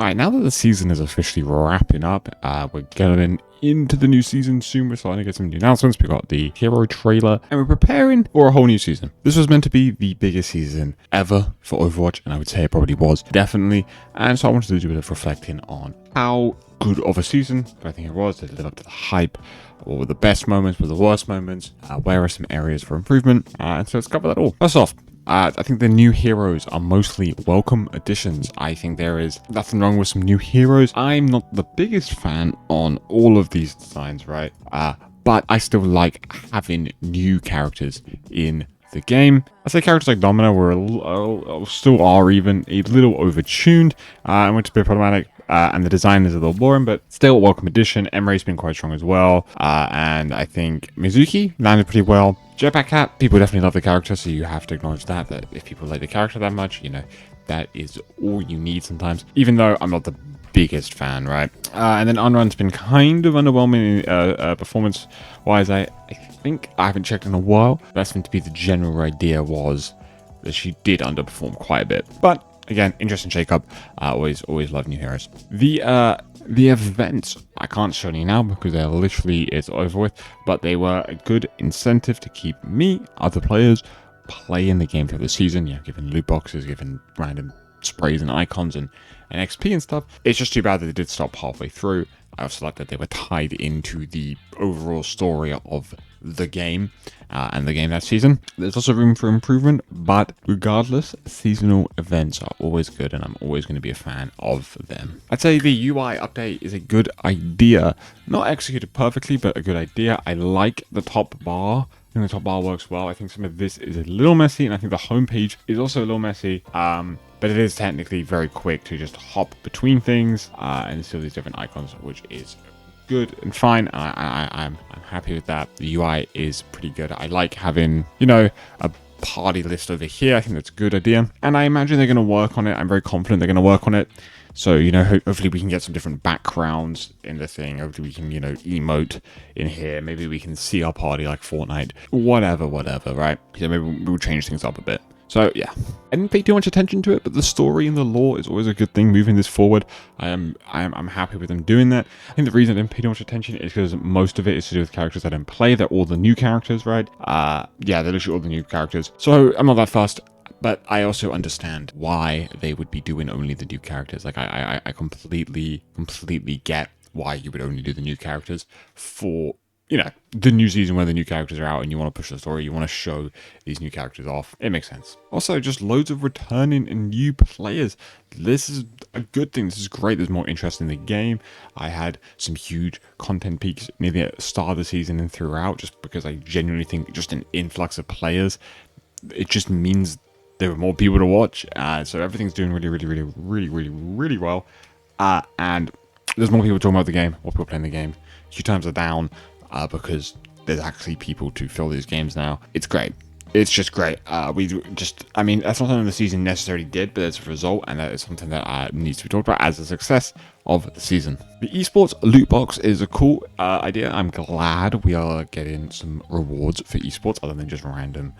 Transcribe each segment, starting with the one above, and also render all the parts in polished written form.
Alright, now that the season is officially wrapping up, we're getting into the new season soon. We're starting to get some new announcements. We got the hero trailer, and we're preparing for a whole new season. This was meant to be the biggest season ever for Overwatch, and I would say it probably was, definitely. And so I wanted to do a bit of reflecting on how good of a season I think it was. Did it live up to the hype? What were the best moments? What were the worst moments? Where are some areas for improvement? And so let's cover that all. First off, I think the new heroes are mostly welcome additions. I think there is nothing wrong with some new heroes. I'm not the biggest fan on all of these designs, right? But I still like having new characters in the game. I say characters like Domino still are even a little overtuned, which is a bit problematic. And the design is a little boring, but still a welcome addition. Emre's been quite strong as well. And I think Mizuki landed pretty well. Jetpack Cat, people definitely love the character, so you have to acknowledge that if people like the character that much, you know, that is all you need sometimes, even though I'm not the biggest fan, right? And then Unrun's been kind of underwhelming performance-wise. I think I haven't checked in a while. That seemed to be the general idea, was that she did underperform quite a bit. But again, interesting shake-up. Always love new heroes. The events, I can't show you now because they're literally, it's over with, but they were a good incentive to keep me, other players, playing the game through the season. Yeah, given loot boxes, given random sprays and icons and XP and stuff. It's just too bad that they did stop halfway through. I also like that they were tied into the overall story of the game and the game that season. There's also room for improvement, but regardless, seasonal events are always good, and I'm always going to be a fan of them. I'd say the UI update is a good idea. Not executed perfectly, but a good idea. I like the top bar. I think the top bar works well. I think some of this is a little messy, and I think the homepage is also a little messy. But it is technically very quick to just hop between things and see all these different icons, which is good and fine. I'm happy with that. The UI is pretty good. I like having, you know, a party list over here. I think that's a good idea. And I imagine they're going to work on it. I'm very confident they're going to work on it. So, you know, hopefully we can get some different backgrounds in the thing. Hopefully we can, you know, emote in here. Maybe we can see our party like Fortnite. Whatever, right? So maybe we'll change things up a bit. So yeah, I didn't pay too much attention to it, but the story and the lore is always a good thing moving this forward. I'm happy with them doing that. I think the reason I didn't pay too much attention is because most of it is to do with characters I didn't play. They're all the new characters, right? Yeah, they're literally all the new characters. So I'm not that fussed, but I also understand why they would be doing only the new characters. Like I completely get why you would only do the new characters for, you know, the new season where the new characters are out and you want to push the story, you want to show these new characters off. It makes sense. Also, just loads of returning and new players. This is a good thing. This is great. There's more interest in the game. I had some huge content peaks near the start of the season and throughout, just because I genuinely think just an influx of players, it just means there are more people to watch. So everything's doing really well. And there's more people talking about the game, more people playing the game. Queue times are down. Because there's actually people to fill these games now. It's great. It's just great. I mean, that's not something the season necessarily did, but it's a result, and that is something that needs to be talked about as a success of the season. The esports loot box is a cool idea. I'm glad we are getting some rewards for esports other than just random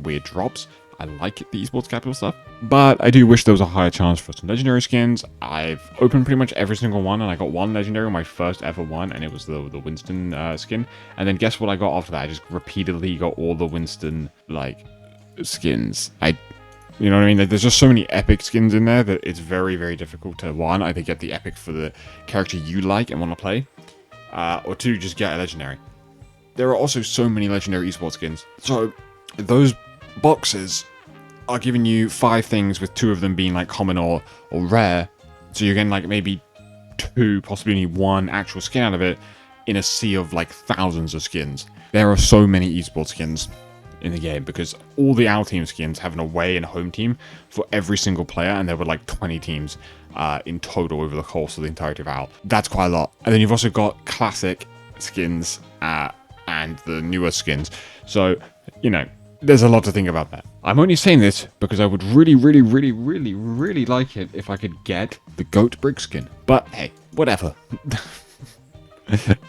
weird drops. I like the esports capital stuff, but I do wish there was a higher chance for some legendary skins. I've opened pretty much every single one, and I got one legendary, my first ever one, and it was the Winston skin. And then guess what I got after that? I just repeatedly got all the Winston like skins. You know what I mean? Like, there's just so many epic skins in there that it's very difficult to, one, either get the epic for the character you like and want to play, or two, just get a legendary. There are also so many legendary esports skins, so those boxes are giving you 5 things, with 2 of them being like common or rare. So you're getting like maybe 2, possibly only 1 actual skin out of it in a sea of like thousands of skins. There are so many esports skins in the game because all the our team skins have an away and home team for every single player, and there were like 20 teams in total over the course of the entirety of OWL. That's quite a lot. And then you've also got classic skins and the newer skins. So, you know, there's a lot to think about that. I'm only saying this because I would really like it if I could get the goat brick skin. But hey, whatever.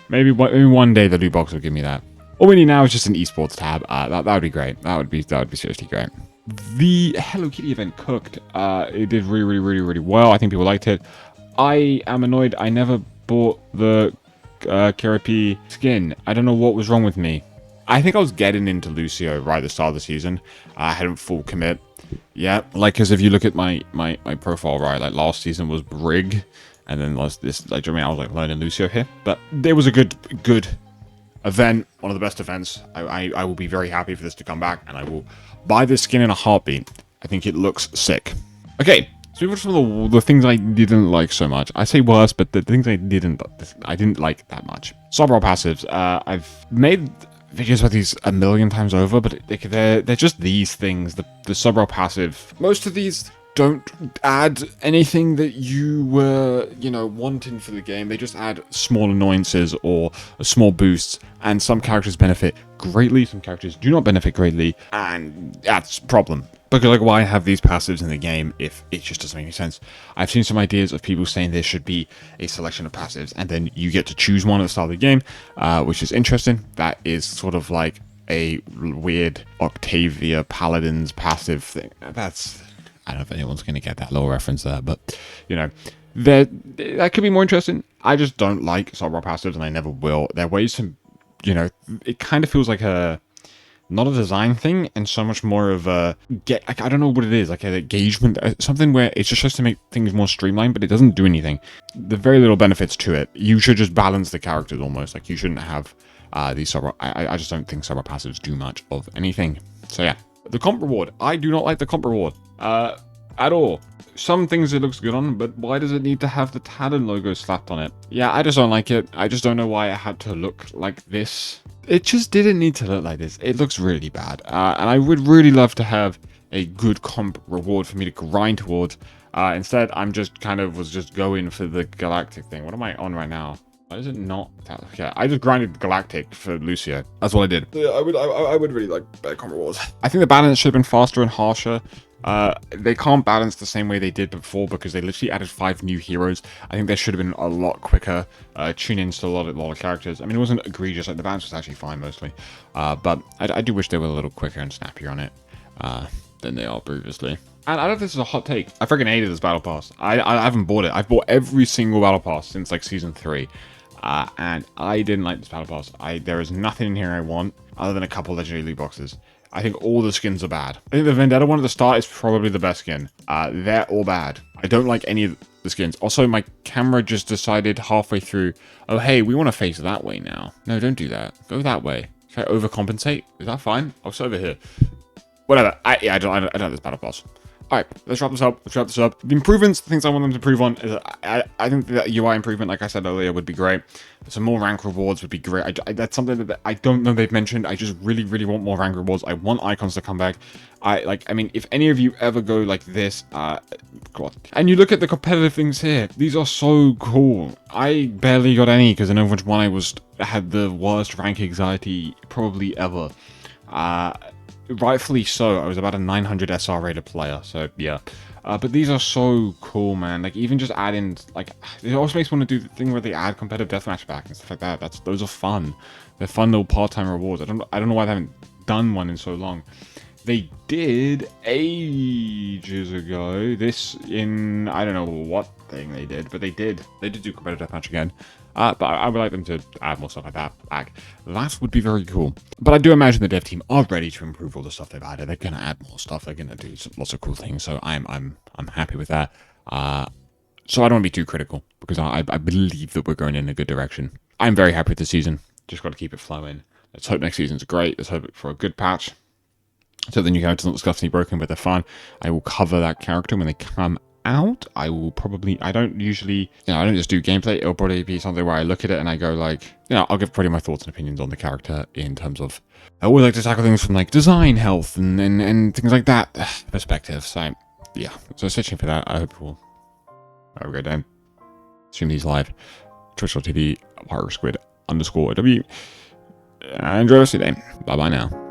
maybe one day the loot box will give me that. All we need now is just an esports tab. That would be great. That would be seriously great. The Hello Kitty event cooked. It did really well. I think people liked it. I am annoyed I never bought the Kerapi skin. I don't know what was wrong with me. I think I was getting into Lucio right at the start of the season. I hadn't full commit. Yeah, like, because if you look at my profile, right, like last season was Brig, and then last this, like, I mean, I was like learning Lucio here, but there was a good event, one of the best events. I will be very happy for this to come back, and I will buy this skin in a heartbeat. I think it looks sick. Okay, so we've got some of the things I didn't like so much. I say worse, but the things I didn't like that much. Sub-roll passives. I've made videos about these a million times over, but they're just these things. The sub-roll passive. Most of these don't add anything that you were, wanting for the game. They just add small annoyances or small boosts, and some characters benefit greatly, some characters do not benefit greatly, and that's a problem. Because, like, why have these passives in the game if it just doesn't make any sense? I've seen some ideas of people saying there should be a selection of passives, and then you get to choose one at the start of the game, which is interesting. That is sort of like a weird Octavia Paladin's passive thing. I don't know if anyone's going to get that little reference there, but, that could be more interesting. I just don't like sub-roll passives, and I never will. There are ways to, it kind of feels like not a design thing, and so much more of I don't know what it is, like an engagement, something where it's just supposed to make things more streamlined, but it doesn't do anything. There are very little benefits to it. You should just balance the characters almost. Like, you shouldn't have these sub-roll. I just don't think sub-roll passives do much of anything. So yeah. The comp reward. I do not like the comp reward at all. Some things it looks good on, but why does it need to have the Talon logo slapped on it? Yeah, I just don't like it. I just don't know why it had to look like this. It just didn't need to look like this. It looks really bad. And I would really love to have a good comp reward for me to grind towards. Instead, I'm just was just going for the Galactic thing. What am I on right now? Why is it not? Okay, I just grinded Galactic for Lucio. That's what I did. Yeah, I would really like better comp rewards. I think the balance should have been faster and harsher. They can't balance the same way they did before because they literally added 5 new heroes. I think they should have been a lot quicker. Tune into a lot of characters. I mean, it wasn't egregious. Like, the balance was actually fine mostly. But I do wish they were a little quicker and snappier on it than they are previously. And I don't know if this is a hot take. I freaking hated this battle pass. I haven't bought it. I've bought every single battle pass since like season 3. And I didn't like this battle pass. There is nothing in here I want other than a couple legendary loot boxes. I think all the skins are bad. I think the Vendetta one at the start is probably the best skin. They're all bad. I don't like any of the skins. Also, my camera just decided halfway through, oh, hey, we want to face that way now. No, don't do that. Go that way. Can I overcompensate? Is that fine? I'll sit over here. Whatever. I don't like this battle pass. Alright, let's wrap this up. The improvements, the things I want them to improve on, is I think that UI improvement, like I said earlier, would be great. Some more rank rewards would be great. That's something that I don't know they've mentioned. I just really want more rank rewards. I want icons to come back. I mean, if any of you ever go like this, God, and you look at the competitive things here, these are so cool. I barely got any because in Overwatch 1 I had the worst rank anxiety probably ever. Rightfully so. I was about a 900 SR rated player, so yeah. But these are so cool, man. Like, even just adding, like, it also makes me want to do the thing where they add competitive deathmatch back and stuff like that. Those are fun. They're fun little part-time rewards. I don't know why they haven't done one in so long. They did ages ago. This in, I don't know what thing they did, but they did. They did do competitive deathmatch again. But I would like them to add more stuff like that back. That would be very cool. But I do imagine the dev team are ready to improve all the stuff they've added. They're going to add more stuff. They're going to do lots of cool things. So I'm happy with that. So I don't want to be too critical because I believe that we're going in a good direction. I'm very happy with the season. Just got to keep it flowing. Let's hope next season's great. Let's hope for a good patch. So the new characters aren't scuffly broken, but they're fun. I will cover that character when they come out. I don't usually, I don't just do gameplay. It'll probably be something where I look at it and I go like, I'll give pretty my thoughts and opinions on the character in terms of, I always like to tackle things from like design, health, and things like that perspective. So yeah, so searching for that. I hope you'll have a great day. Stream these live. Twitch.tv, _squid_w. Enjoy the rest of your day. Bye bye now.